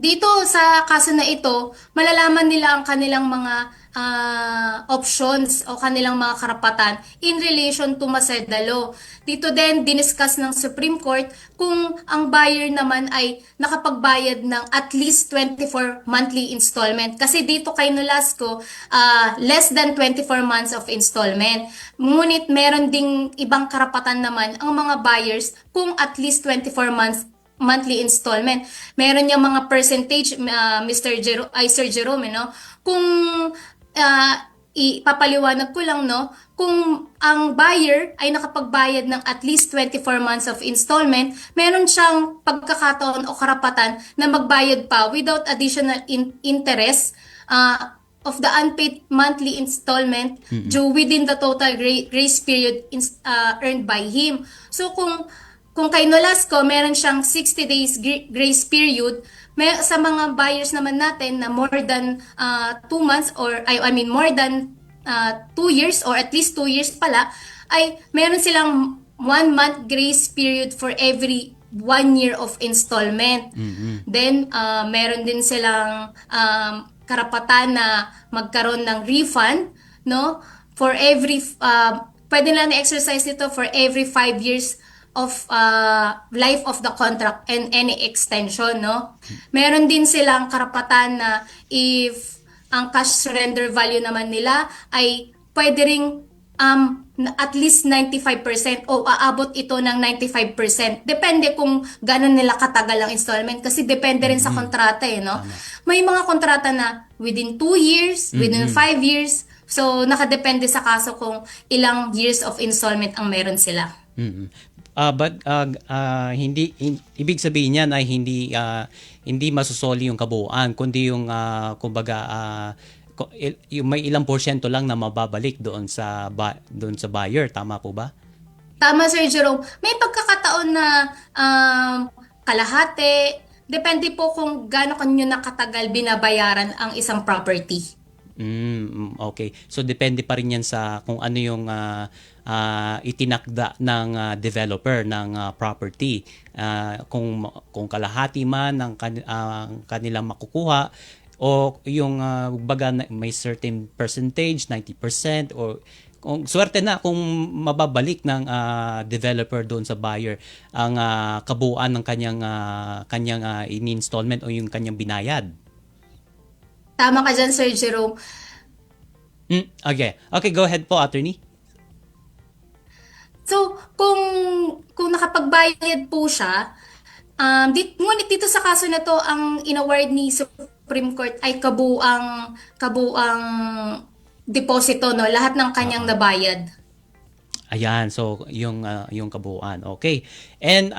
Dito sa kaso na ito, malalaman nila ang kanilang mga options o kanilang mga karapatan in relation to Maseda Law. Dito din, diniscuss ng Supreme Court kung ang buyer naman ay nakapagbayad ng at least 24 monthly installment. Kasi dito kay Nolasco, less than 24 months of installment. Ngunit meron ding ibang karapatan naman ang mga buyers kung at least 24 months monthly installment. Meron yung mga percentage, Sir Jerome, no? Kung ipapaliwanag ko lang, no, kung ang buyer ay nakapagbayad ng at least 24 months of installment, meron siyang pagkakataon o karapatan na magbayad pa without additional interest of the unpaid monthly installment due within the total grace period earned by him. So kung kay Nolasco, meron siyang 60 days grace period. Sa mga buyers naman natin na more than 2 months or more than 2 years or at least 2 years pala, ay meron silang 1 month grace period for every 1 year of installment. Then, meron din silang karapatan na magkaroon ng refund, no? For every, pwede lang na-exercise nito for every 5 years of life of the contract and any extension, no? Meron din silang karapatan na if ang cash surrender value naman nila ay pwede ring at least 95% o aabot ito ng 95%. Depende kung gano'n nila katagal ang installment kasi depende rin sa kontrata, no? May mga kontrata na within 2 years, within 5 years. So, nakadepende sa kaso kung ilang years of installment ang meron sila. But ibig sabihin niyan ay hindi masusoli yung kabuuan kundi yung kumbaga yung may ilang porsyento lang na mababalik doon sa buyer, tama po ba? Tama, Sir Jerome. May pagkakataon na kalahati, depende po kung gaano kanyo nakatagal binabayaran ang isang property. Okay. So depende pa rin yan sa kung ano yung itinakda ng developer ng property. Kung kalahati man ang kanilang makukuha o yung baga may certain percentage, 90% or kung swerte na kung mababalik ng developer doon sa buyer ang kabuuan ng kanyang in-installment o yung kanyang binayad. Tama ka dyan, Sir Jerome. Okay, go ahead po, attorney. So, kung nakapagbayad po siya, Ngunit dito sa kaso na to, ang inaward ni Supreme Court ay kabuang deposito, no? Lahat ng kanyang nabayad. Ayan, so yung kabuuan. Okay. And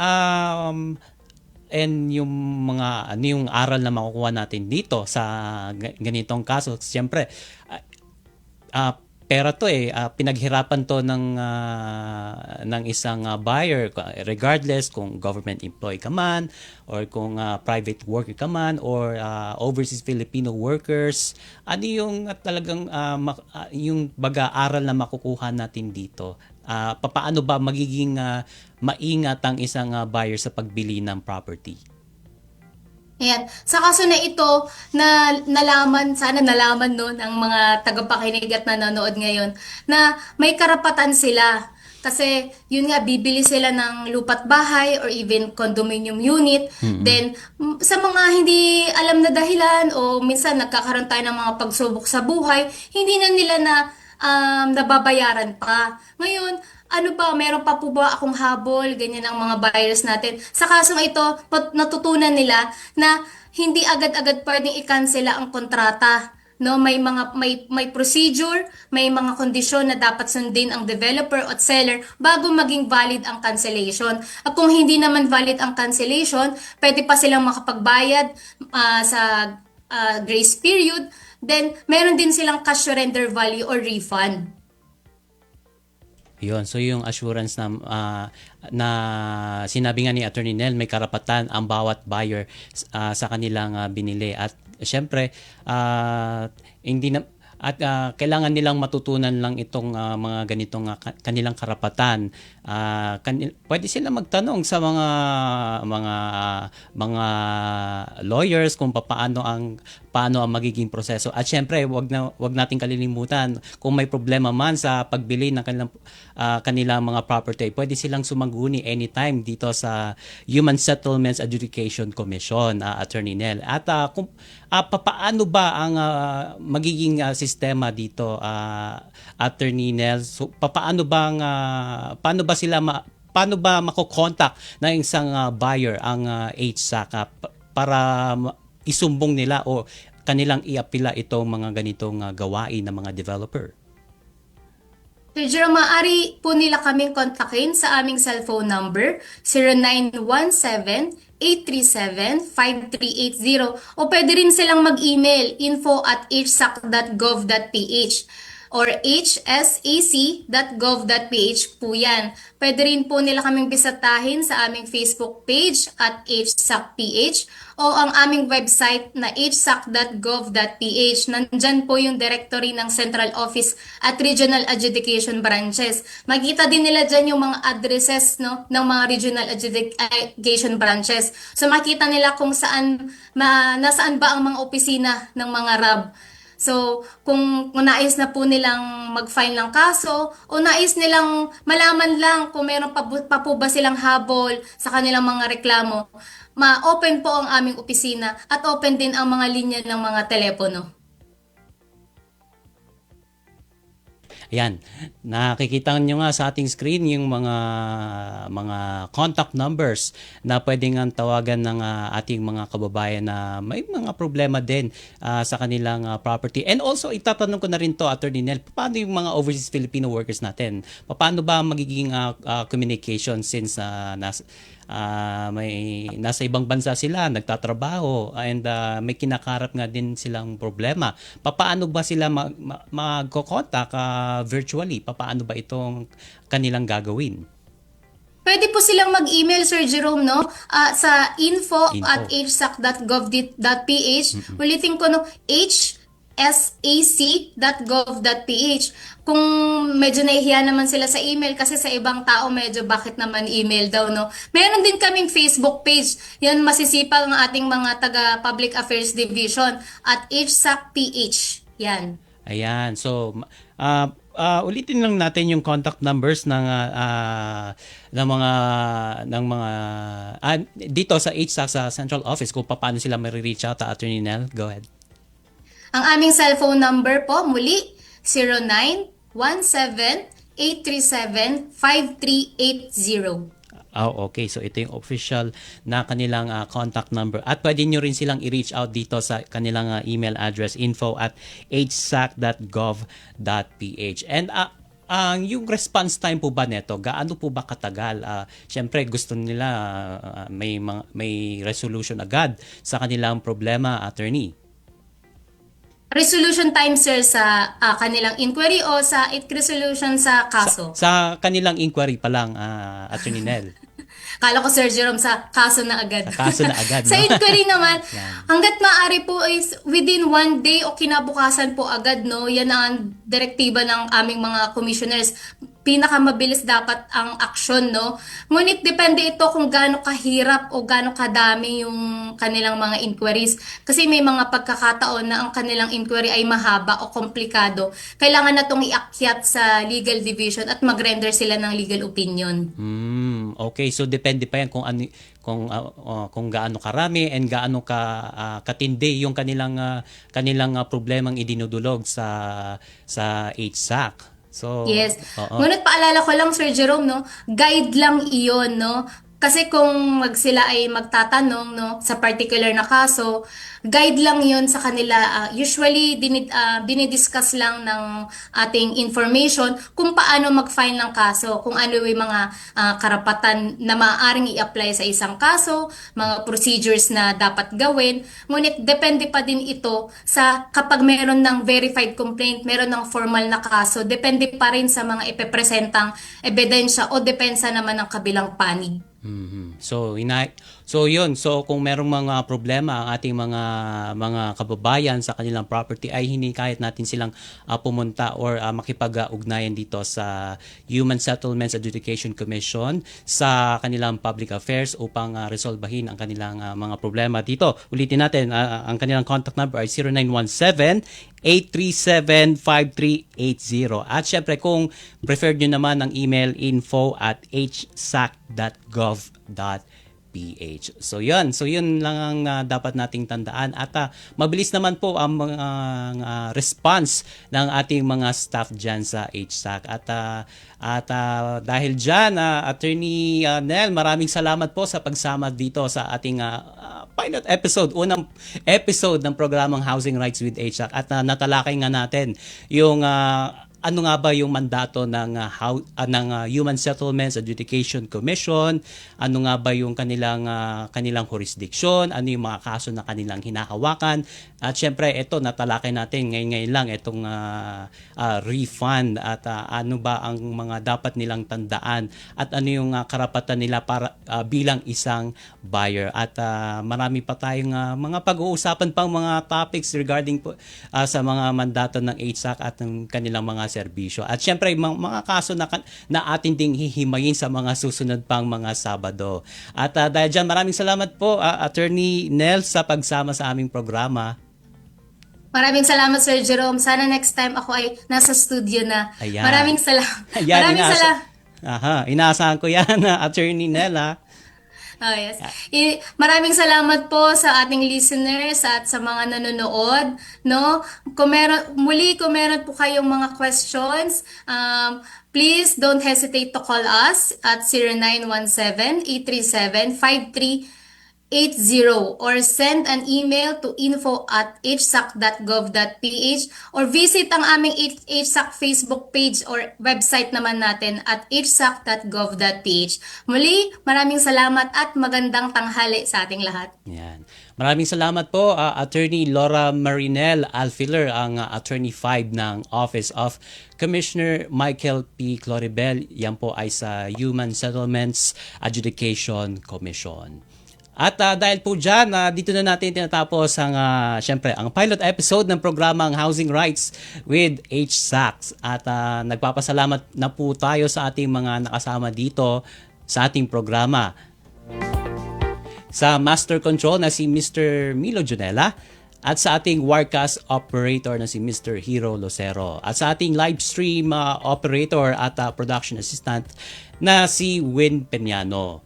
yung mga ano yung aral na makukuha natin dito sa ganitong kaso, siyempre pera to pinaghirapan to ng isang buyer, regardless kung government employee ka man or kung private worker ka man or overseas Filipino workers. Ano yung talagang yung baga-aral na makukuha natin dito? Paano ba magiging maingat ang isang buyer sa pagbili ng property? Ayan. Sa kaso na ito, sana nalaman no, ng mga tagapakinig at nanonood ngayon na may karapatan sila. Kasi yun nga, bibili sila ng lupa't bahay or even condominium unit. Then, sa mga hindi alam na dahilan o minsan nagkakaroon tayo ng mga pagsubok sa buhay, hindi na nila nababayaran pa. Ngayon, meron pa po ba akong habol, ganyan ang mga buyers natin. Sa kasong ito, natutunan nila na hindi agad-agad pwedeng i-cancela ang kontrata. No, may procedure, may mga kondisyon na dapat sundin ang developer at seller bago maging valid ang cancellation. At kung hindi naman valid ang cancellation, pwede pa silang makapagbayad sa grace period. Then, meron din silang cash surrender value or refund. Yun. So yung assurance na sinabi nga ni Attorney Nel, may karapatan ang bawat buyer sa kanilang binili. At syempre, kailangan nilang matutunan lang itong mga ganitong kanilang karapatan. Pwede sila magtanong sa mga lawyers kung paano ang magiging proseso. At syempre, wag nating kalilimutan kung may problema man sa pagbili ng kanilang mga property, pwede silang sumaguni anytime dito sa Human Settlements Adjudication Commission, Attorney Nel. At paano ba ang magiging sistema dito, Attorney Nel? So, paano ba sila paano ba mako-contact ng isang buyer ang HSAC para isumbong nila o kanilang iapila itong mga ganitong gawain ng mga developer? Sir Jerome, maaari po nila kaming kontakin sa aming cellphone number 0917-837-5380 o pwede rin silang mag-email info@hsac.gov.ph or hsac.gov.ph po yan. Pwede rin po nila kaming bisitahin sa aming Facebook page at hsacph o ang aming website na hsac.gov.ph. Nandyan po yung directory ng Central Office at Regional Adjudication Branches. Makita din nila dyan yung mga addresses, no, ng mga Regional Adjudication Branches. So makita nila kung nasaan ba ang mga opisina ng mga RAB. So, kung nais na po nilang mag-file ng kaso o nais nilang malaman lang kung meron pa po ba silang habol sa kanilang mga reklamo, ma-open po ang aming opisina at open din ang mga linya ng mga telepono. Ayan, nakikita nyo nga sa ating screen yung mga contact numbers na pwedeng tawagan ng ating mga kababayan na may mga problema din sa kanilang property. And also, itatanong ko na rin to, Attorney Nel, paano yung mga overseas Filipino workers natin? Paano ba magiging communication since nasa ibang bansa sila, nagtatrabaho, and may kinakarap nga din silang problema. Paano ba sila magko-contact virtually? Paano ba itong kanilang gagawin? Pwede po silang mag-email, Sir Jerome, no? Sa info@hsac.gov.ph. Ulitin ko, no? hsac.gov.ph. Kung medyo nahihiya naman sila sa email kasi sa ibang tao medyo bakit naman email daw, no? Meron din kaming Facebook page. Yan masisipag ang ating mga taga Public Affairs Division at hsacph. Yan. Ayan. So, ulitin lang natin yung contact numbers ng mga dito sa HSAC sa Central Office kung paano sila ma-reach out. Attorney Nel, go ahead. Ang aming cellphone number po muli 0917-837-5380. Okay. So ito yung official na kanilang contact number. At pwede nyo rin silang i-reach out dito sa kanilang email address info@hsac.gov.ph. And yung response time po ba neto, gaano po ba katagal? Siyempre gusto nila may resolution agad sa kanilang problema, attorney. Resolution time, sir, sa kanilang inquiry o sa resolution sa kaso? Sa kanilang inquiry pa lang, Attorney Nel. Kala ko, Sir Jerome, sa kaso na agad. Sa kaso na agad, Sa no? inquiry naman, Yan. hanggat maaari po is within 1 day o kinabukasan po agad, no? Yan ang direktiba ng aming mga commissioners. Pinakamabilis dapat ang aksyon, no? Ngunit depende ito kung gaano kahirap o gaano kadami yung kanilang mga inquiries. Kasi may mga pagkakataon na ang kanilang inquiry ay mahaba o komplikado. Kailangan na itong iakyat sa legal division at mag-render sila ng legal opinion. Okay, so depende pa yan kung ano kung gaano karami and gaano katindi yung kanilang problemang idinudulog sa HSAC. So, yes. oo. Ngunit paalala ko lang, Sir Jerome, no, guide lang iyon, no? Kasi kung sila ay magtatanong, no, sa particular na kaso, guide lang yon sa kanila. Usually, dinidiscuss lang ng ating information kung paano mag-file ng kaso, kung ano yung mga karapatan na maaaring i-apply sa isang kaso, mga procedures na dapat gawin. Ngunit, depende pa din ito sa kapag meron ng verified complaint, meron ng formal na kaso, depende pa rin sa mga ipepresentang ebidensya o depensa naman ng kabilang panig. So yun. So kung merong mga problema ang ating mga kababayan sa kanilang property ay hinikayat natin silang pumunta or makipag-ugnayan dito sa Human Settlements Adjudication Commission sa kanilang public affairs upang resolbahin ang kanilang mga problema dito. Ulitin natin, ang kanilang contact number ay 0917-837-5380. At syempre kung preferred nyo naman ang email info@hsac.gov.ph. So yun lang ang dapat nating tandaan at mabilis naman po ang mga response ng ating mga staff diyan sa HSAC at dahil diyan Attorney Nel, maraming salamat po sa pagsama dito sa ating pilot episode, unang episode ng programang Housing Rights with HSAC at natalakay nga natin yung ano nga ba yung mandato ng Human Settlements Adjudication Commission? Ano nga ba yung kanilang jurisdiction? Ano yung mga kaso na kanilang hinahawakan? At syempre, ito natalakay natin ngayon lang itong refund at ano ba ang mga dapat nilang tandaan at ano yung karapatan nila para bilang isang buyer. At marami pa tayong mga pag-uusapan pang mga topics regarding sa mga mandato ng HSAC at ng kanilang mga serbisyo. At syempre, mga kaso na atin ding hihimayin sa mga susunod pang mga Sabado. At dahil dyan, maraming salamat po, Attorney Nel, sa pagsama sa aming programa. Maraming salamat, Sir Jerome. Sana next time ako ay nasa studio na. Ayan. Maraming salamat. Ayan, Maraming salamat. Inaasahan ko yan, Attorney Nel, Oh, yes. Maraming salamat po sa ating listeners at sa mga nanonood, no? Kung meron po kayong mga questions, please don't hesitate to call us at 0917-837-5380 or send an email to info@hsac.gov.ph or visit ang aming HSAC Facebook page or website naman natin at hsac.gov.ph. Muli, maraming salamat at magandang tanghali sa ating lahat. Yan. Maraming salamat po, Attorney Laura Marinel Alfiler, ang Attorney 5 ng Office of Commissioner Michael P. Cloribel. Yan po ay sa Human Settlements Adjudication Commission. At dahil po dyan, dito na natin tinatapos syempre, ang pilot episode ng programang Housing Rights with HSAC. At nagpapasalamat na po tayo sa ating mga nakasama dito sa ating programa. Sa Master Control na si Mr. Milo Junela at sa ating Warcast Operator na si Mr. Hero Lucero at sa ating live stream operator at production assistant na si Win Peñano.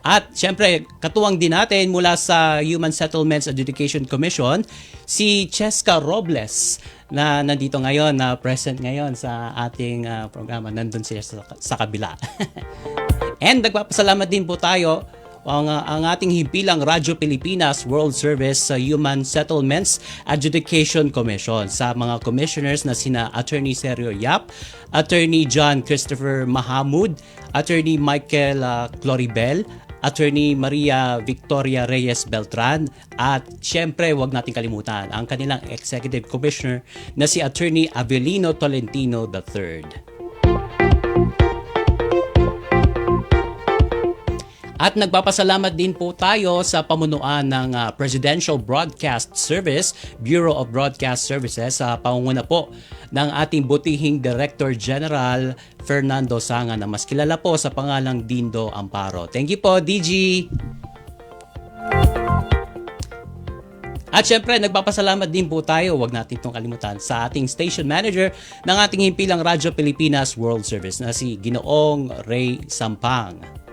At syempre, katuwang din natin mula sa Human Settlements Adjudication Commission, si Cheska Robles na nandito ngayon, na present ngayon sa ating programa. Nandun sila sa kabila. And nagpapasalamat din po tayo ang ating himpilang Radyo Pilipinas World Service sa Human Settlements Adjudication Commission, sa mga commissioners na sina Attorney Sergio Yap, Attorney John Christopher Mahamud, Attorney Michael Cloribel, Attorney Maria Victoria Reyes Beltran, at syempre wag nating kalimutan ang kanilang Executive Commissioner na si Attorney Avelino Tolentino III. At nagpapasalamat din po tayo sa pamunuan ng Presidential Broadcast Service, Bureau of Broadcast Services, sa pangunguna po ng ating butihing Director General Fernando Sanga, na mas kilala po sa pangalang Dindo Amparo. Thank you po, DG! At syempre, nagpapasalamat din po tayo, wag natin itong kalimutan, sa ating Station Manager ng ating himpilang Radyo Pilipinas World Service na si Ginoong Ray Sampang.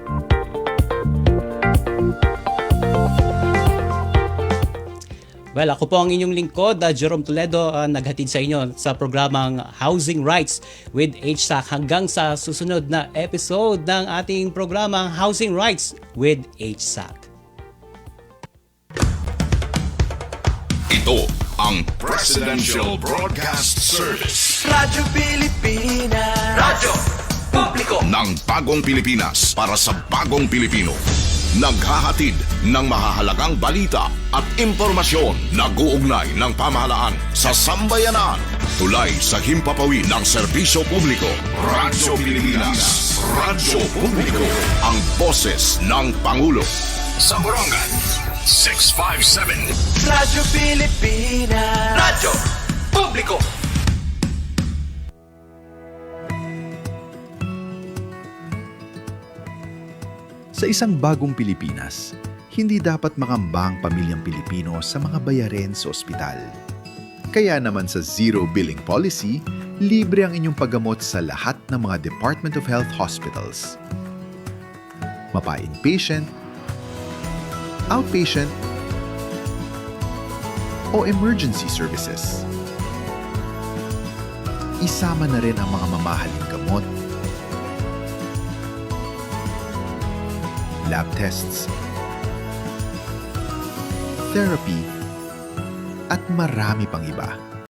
Well, ako po ang inyong lingkod, Jerome Toledo, naghatid sa inyo sa programang Housing Rights with HSAC. Hanggang sa susunod na episode ng ating programang Housing Rights with HSAC. Ito ang Presidential Broadcast Service. Radyo Pilipinas. Radyo Publiko ng bagong Pilipinas para sa bagong Pilipino. Naghahatid ng mahahalagang balita at impormasyon na guugnay ng pamahalaan sa sambayanan. Tulay sa himpapawid ng serbisyo publiko. Radyo Pilipinas. Radyo Publiko. Ang boses ng Pangulo. Sa Borongan, 657. Radyo Pilipinas. Radyo Publiko. Sa isang bagong Pilipinas, hindi dapat makamba ang pamilyang Pilipino sa mga bayarin sa ospital. Kaya naman sa Zero Billing Policy, libre ang inyong paggamot sa lahat ng mga Department of Health hospitals. Mapa-inpatient, outpatient, o emergency services. Isama na rin ang mga mamahaling gamot, lab tests, therapy, at marami pang iba.